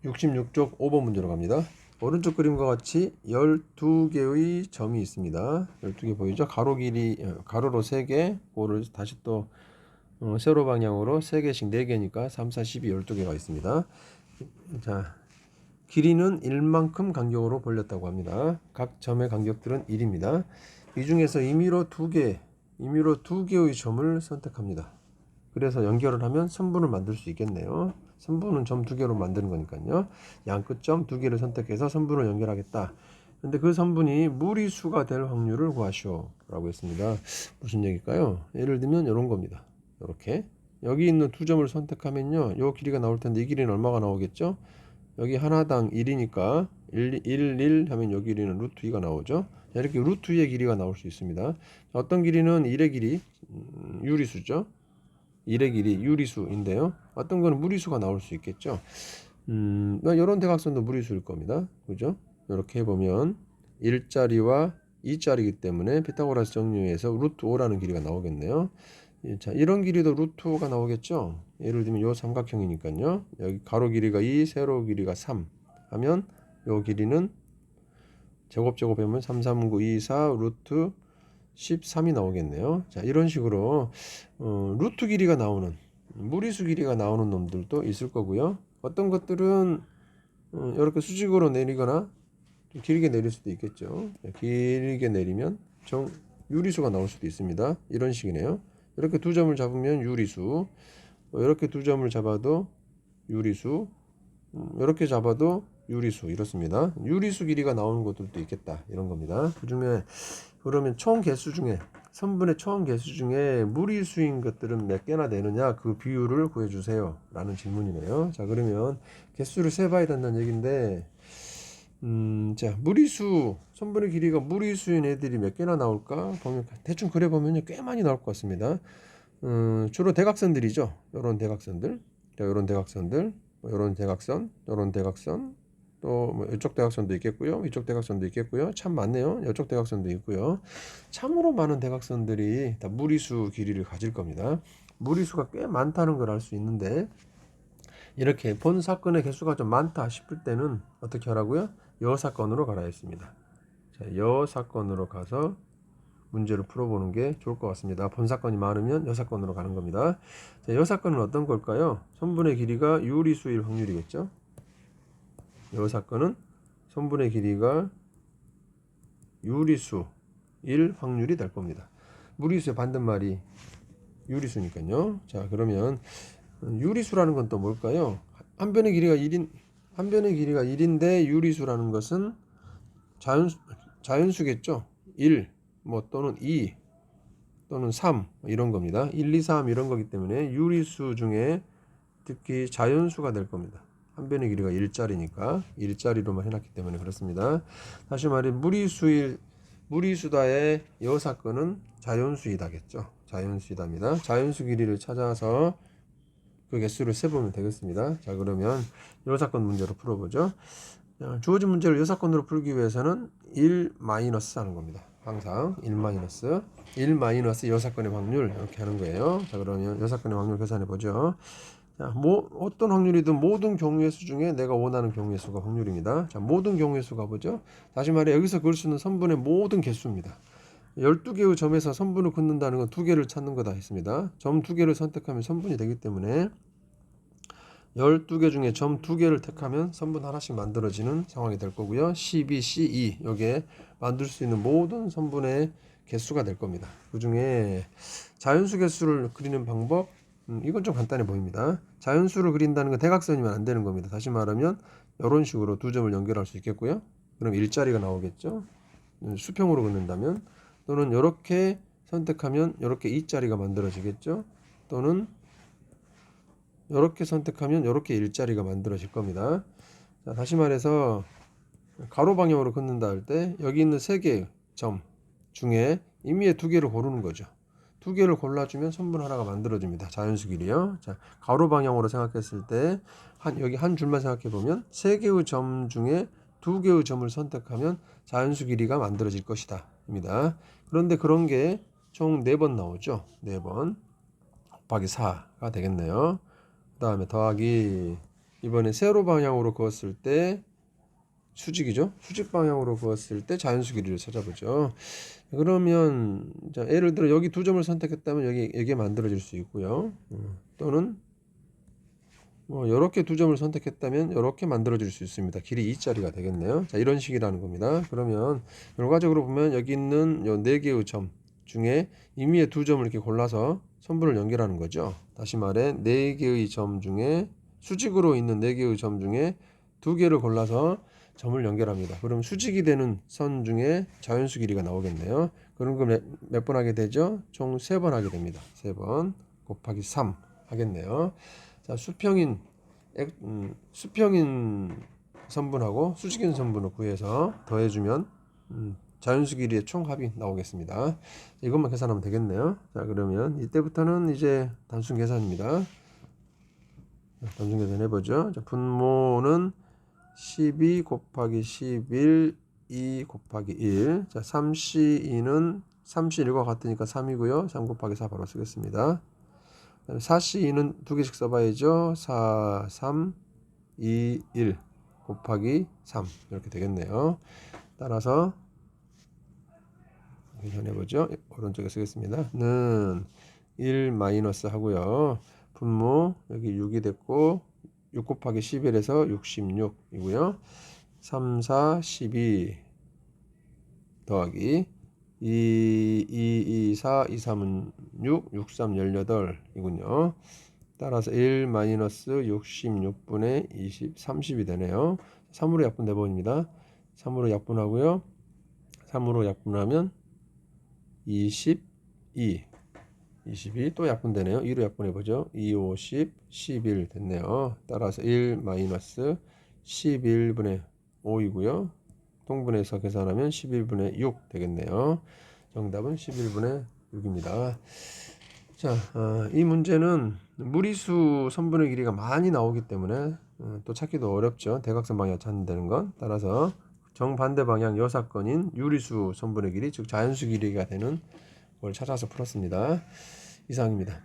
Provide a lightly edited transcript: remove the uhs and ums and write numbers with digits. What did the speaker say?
66쪽 5번 문제로 갑니다. 오른쪽 그림과 같이 12개의 점이 있습니다. 12개 보이죠? 가로 길이 가로로 3개, 그거를 다시 또 세로 방향으로 3개씩 4개니까 3, 4, 12, 12개가 있습니다. 자, 길이는 1만큼 간격으로 벌렸다고 합니다. 각 점의 간격들은 1입니다. 이 중에서 임의로 2개의 점을 선택합니다. 그래서 연결을 하면 선분을 만들 수 있겠네요. 선분은 점 2개로 만드는 거니까요. 양 끝점 2개를 선택해서 선분을 연결하겠다. 근데 그 선분이 무리수가 될 확률을 구하시오 라고 했습니다. 무슨 얘기일까요? 예를 들면 이런 겁니다. 이렇게 여기 있는 2점을 선택하면요, 요 길이가 나올 텐데 이 길이는 얼마가 나오겠죠? 여기 하나당 1이니까 1 하면 여기 길이는 루트 2가 나오죠. 자, 이렇게 루트 2의 길이가 나올 수 있습니다. 어떤 길이는 1의 길이 유리수죠. 1의 길이 유리수인데요. 어떤 거는 무리수가 나올 수 있겠죠. 이런 대각선도 무리수일 겁니다. 그죠? 이렇게 해보면 1짜리와 2짜리이기 때문에 피타고라스 정리에서 루트 5라는 길이가 나오겠네요. 자, 이런 길이도 루트 5가 나오겠죠. 예를 들면 요 삼각형이니까요. 여기 가로 길이가 2, 세로 길이가 3 하면 요 길이는 제곱하면 3, 3, 9, 2, 4 루트 13이 나오겠네요. 자, 이런 식으로 루트 길이가 나오는, 무리수 길이가 나오는 놈들도 있을 거고요. 어떤 것들은 이렇게 수직으로 내리거나 좀 길게 내릴 수도 있겠죠. 길게 내리면 유리수가 나올 수도 있습니다. 이런 식이네요. 이렇게 2점을 잡으면 유리수, 이렇게 2점을 잡아도 유리수, 이렇게 잡아도 유리수, 이렇습니다. 유리수 길이가 나오는 것들도 있겠다, 이런 겁니다. 그 중에 그러면 총 개수 중에, 선분의 총 개수 중에 무리수인 것들은 몇 개나 되느냐, 그 비율을 구해주세요 라는 질문이네요. 자, 그러면 개수를 세봐야 된다는 얘기인데, 자, 무리수, 선분의 길이가 무리수인 애들이 몇 개나 나올까 보면, 대충 그려보면 꽤 많이 나올 것 같습니다. 주로 대각선들이죠. 요런 대각선들, 자, 요런 대각선들, 요런 대각선, 요런 대각선, 또 이쪽 대각선도 있겠고요, 이쪽 대각선도 있겠고요. 참 많네요. 이쪽 대각선도 있고요. 참으로 많은 대각선들이 다 무리수 길이를 가질 겁니다. 무리수가 꽤 많다는 걸 알 수 있는데, 이렇게 본 사건의 개수가 좀 많다 싶을 때는 어떻게 하라고요? 여 사건으로 가라 했습니다. 자, 여 사건으로 가서 문제를 풀어보는 게 좋을 것 같습니다. 본 사건이 많으면 여 사건으로 가는 겁니다. 자, 여 사건은 어떤 걸까요? 선분의 길이가 유리수일 확률이겠죠. 여 사건은 선분의 길이가 유리수일 확률이 될 겁니다. 무리수의 반대말이 유리수니까요. 자, 그러면 유리수라는 건 또 뭘까요? 한 변의 길이가 1인데 유리수라는 것은 자연수겠죠. 1 또는 2 또는 3 이런 겁니다. 1, 2, 3 이런 거기 때문에 유리수 중에 특히 자연수가 될 겁니다. 한 변의 길이가 1짜리니까 1짜리로만 해놨기 때문에 그렇습니다. 다시 말해 무리수다의 여 사건은 자연수이다겠죠. 자연수이다입니다. 자연수 길이를 찾아서 그 개수를 세보면 되겠습니다. 자, 그러면 여 사건 문제로 풀어보죠. 주어진 문제를 여 사건으로 풀기 위해서는 1 마이너스 하는 겁니다. 항상 1 마이너스 여 사건의 확률 이렇게 하는 거예요. 자, 그러면 여 사건의 확률 계산해 보죠. 자, 어떤 확률이든 모든 경우의 수 중에 내가 원하는 경우의 수가 확률입니다. 자, 모든 경우의 수가 뭐죠? 다시 말해 여기서 그을 수 있는 선분의 모든 개수입니다. 12개의 점에서 선분을 긋는다는 건 2개를 찾는 거다 했습니다. 점 2개를 선택하면 선분이 되기 때문에 12개 중에 점 2개를 택하면 선분 하나씩 만들어지는 상황이 될 거고요. C, B, C, E 여기에 만들 수 있는 모든 선분의 개수가 될 겁니다. 그 중에 자연수 개수를 그리는 방법, 이건 좀 간단해 보입니다. 자연수를 그린다는 건 대각선이면 안 되는 겁니다. 다시 말하면 이런 식으로 2점을 연결할 수 있겠고요. 그럼 1자리가 나오겠죠. 수평으로 긋는다면, 또는 이렇게 선택하면 이렇게 2자리가 만들어지겠죠. 또는 이렇게 선택하면 이렇게 1자리가 만들어질 겁니다. 자, 다시 말해서 가로 방향으로 긋는다 할 때 여기 있는 3개의 점 중에 임의의 2개를 고르는 거죠. 2개를 골라주면 선분 하나가 만들어집니다. 자연수 길이요. 자, 가로 방향으로 생각했을 때 여기 한 줄만 생각해 보면 3개의 점 중에 2개의 점을 선택하면 자연수 길이가 만들어질 것이다 입니다. 그런데 그런 게 총 4번 나오죠. 4번 곱하기 4가 되겠네요. 그 다음에 더하기 이번에 세로 방향으로 그었을 때 수직이죠. 수직 방향으로 그었을 때 자연수 길이를 찾아보죠. 그러면 자, 예를 들어 여기 두 점을 선택했다면 여기에 만들어질 수 있고요. 또는 뭐 이렇게 두 점을 선택했다면 이렇게 만들어질 수 있습니다. 길이 2짜리가 되겠네요. 자, 이런 식이라는 겁니다. 그러면 결과적으로 보면 여기 있는 요 네 개의 점 중에 임의의 두 점을 이렇게 골라서 선분을 연결하는 거죠. 다시 말해 네 개의 점 중에 수직으로 있는 네 개의 점 중에 두 개를 골라서 점을 연결합니다. 그럼 수직이 되는 선 중에 자연수 길이가 나오겠네요. 그런 거 몇 번 하게 되죠? 총 3번 하게 됩니다. 3번 곱하기 3 하겠네요. 자, 수평인 선분하고 수직인 선분을 구해서 더해주면 자연수 길이의 총합이 나오겠습니다. 이것만 계산하면 되겠네요. 자, 그러면 이때부터는 이제 단순 계산입니다. 단순 계산 해보죠. 자, 분모는 12 곱하기 11 2 곱하기 1. 자, 3C2는 3C1과 같으니까 3이고요. 3 곱하기 4 바로 쓰겠습니다. 4C2는 두 개씩 써봐야죠. 4, 3, 2, 1 곱하기 3 이렇게 되겠네요. 따라서 계산해보죠. 오른쪽에 쓰겠습니다. 는 1 마이너스 하고요. 분모 여기 6이 됐고 6 곱하기 11에서 66이고요. 3, 4, 12 더하기 2, 2, 4, 2, 3은 6, 6, 3, 18이군요. 따라서 1 마이너스 66분의 20, 30이 되네요. 3으로 약분 내버립니다. 3으로 약분하고요. 3으로 약분하면 22 또 약분되네요. 2로 약분해보죠. 2, 5, 10, 11 됐네요. 따라서 1 마이너스 11분의 5이고요. 통분해서 계산하면 11분의 6 되겠네요. 정답은 11분의 6입니다. 자, 이 문제는 무리수 선분의 길이가 많이 나오기 때문에 또 찾기도 어렵죠. 대각선 방향 찾는다는 건. 따라서 정반대 방향 여사건인 유리수 선분의 길이, 즉 자연수 길이가 되는 걸 찾아서 풀었습니다. 이상입니다.